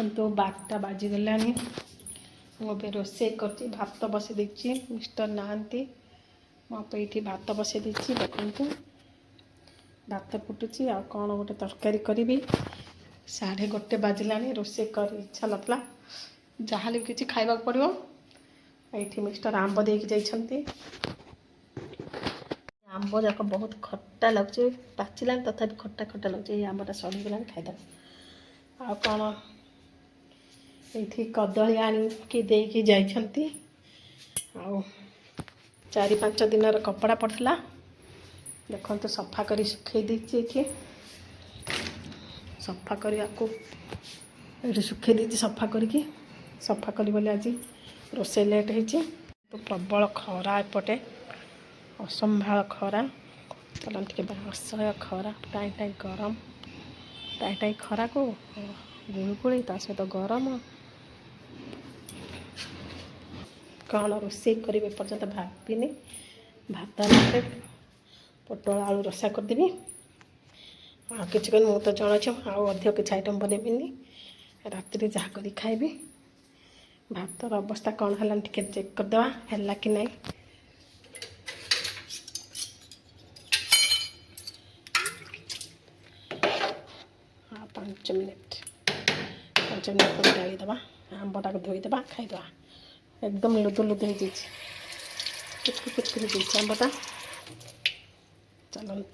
देखो 12टा बाजिगला मुझे रोसे कर भात बसई देती मिस्टर नहांती मोपे ये भात बसई देती देखु भात फुटुची आ कौन गोटे तरकारी करी 1:30 बाजिला रोसे कर इच्छा नथला जहाँ भी किसी खाइबा पड़ो ये मिस्टर आंब देकी जाइछंती आंब जाक बहुत खट्टा लगुच पाचिला तथापि खट्टा खट्टा लगुच ये आंबटा सड़ीगला खाईद आ कौन ये कदली आनिकी देकी जाइछंती आ 4-5 दिन कपड़ा पड़ता देखो तो सफा करी सुखे देती सफा करने ये सुखे दी सफा करके सफा करी बोले आज रोसे लेट हो तो प्रबल खरा एपटे असंभाल खरा चलते असह्य खरा टाई टाई गरम टाई टाई खरा को गुड़गुड़ी ता सहित गरम कौन रोसे करेंगे पर्यंत भाविनी भात ना पोटल आलू रसा करदेवी आ कि मुझे तो जन आधिक किसी आइटम बनैबिनी राति जहाँ कर खाइबी भातर अवस्था कौन है टे चेक करदे है कि नहीं 5 मिनट पर डालीदे आंबटा को धोईदे खाईदे एकदम लुदु लुदु हो कुछ आंबटा चलत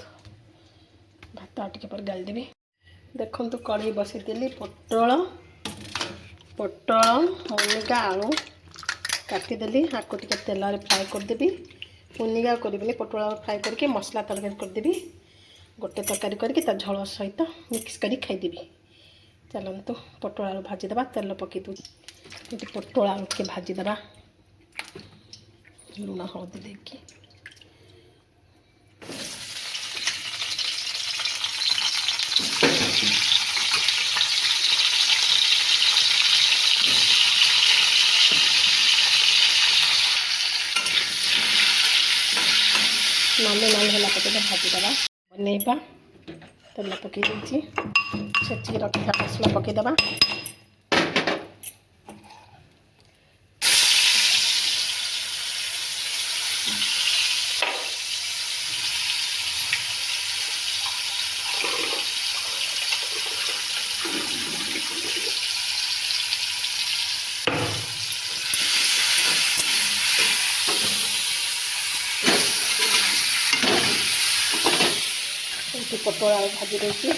भात टिके पर गालीदेवी देखु कड़े बसईदेली पोटल मुनिगा आलू काटिदेली आपको टे तेल फ्राए करदेवी मुनिगा करी पोटल फ्राए करके मसला तरकारी करदेवी गोटे तरकारी करके झोल सहित मिक्स कर खाईदेवी चलतु पोटल आलू भाजीदे तेल पकई दूँ ये पोटल आलू के भाजीदे लुण हलदी देकी नाली है भाजीदे बनइबा तेल पकई दी छेचिक रखा मसला पकईदे पोटल आलू भाजी देती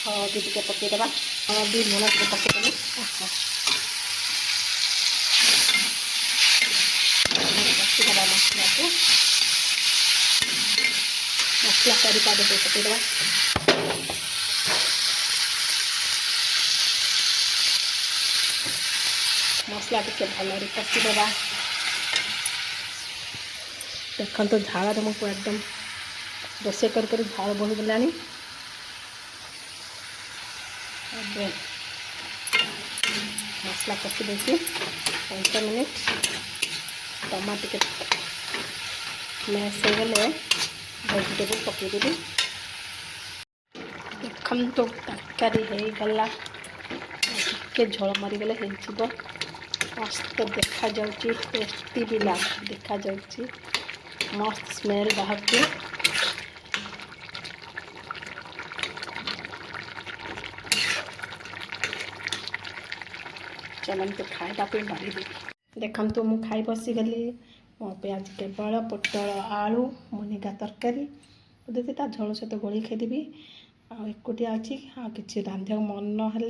हल्दी टे पकईदे हल्दी लुण टे पकईदेवी कषिदे मसला को मसला करी पाउडर टे पकईदे मसला टे भल कषिदे देखो तो झाड़ मुझे एकदम रोसे कर झाड़ बोहीगला मसला कषि देती 5 मिनट टमाटो मैश हो गले वेजिटेबल पकईदेवी देखो तो तरकारी हो गला के झोल मारिगले हो मस्त देखा जाउची टेस्टी भी देखा जाउची मस्त स्मेल बाहर के चलते खाइबा बाड़ी देवी देखु मुझे खाई बसीगली मो पे आज केवल पोटल आलू मुनिगा तरकारी देती झोल सहित गोली खाईदेवी आकुटिया अच्छी आ कि रांधा मन है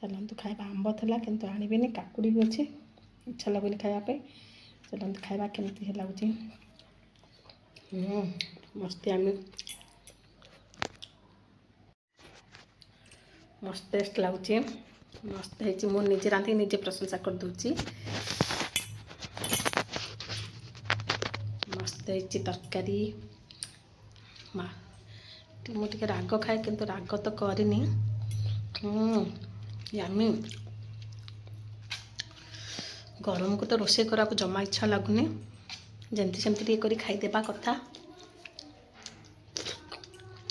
चलते खाइबा आंब था किंतु आनबी काकुड़ी भी अच्छे इच्छा लगुनि खायापे चलते खाइबा केमती लगुच मस्त आमी मस्त टेस्ट लगुच मस्त है निजे रांधिक निजे प्रशंसा कर दूची मस्त है तरकारी मुझे राग खाए किंतु राग तो करनी यामी गरम को तो रोसे करा जमा इच्छा लगुनि जमती सेमती करी खाईदेवा कथा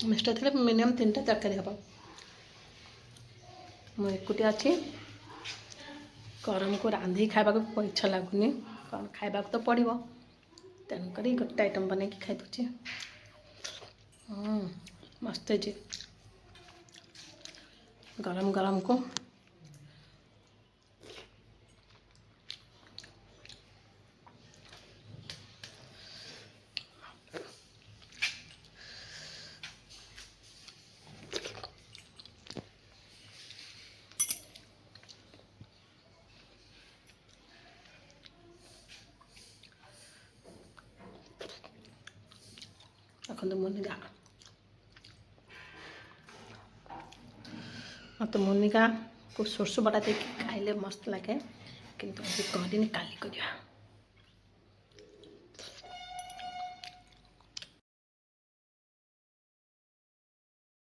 मिस्टर थे मिनिमम 3टा तरकारी हम मुझे एकुटिया अच्छी गरम को रांधि खावा को इच्छा लगुनि कौन खावा तो पड़ो तेणुक गोटे आइटम बन खाई दूचे मस्त है गरम गरम को देखो मुनिगा मत मुनिगा को सोर्स बटा देखिए खाइले मस्त लगे किंतु अभी कहनी काली कर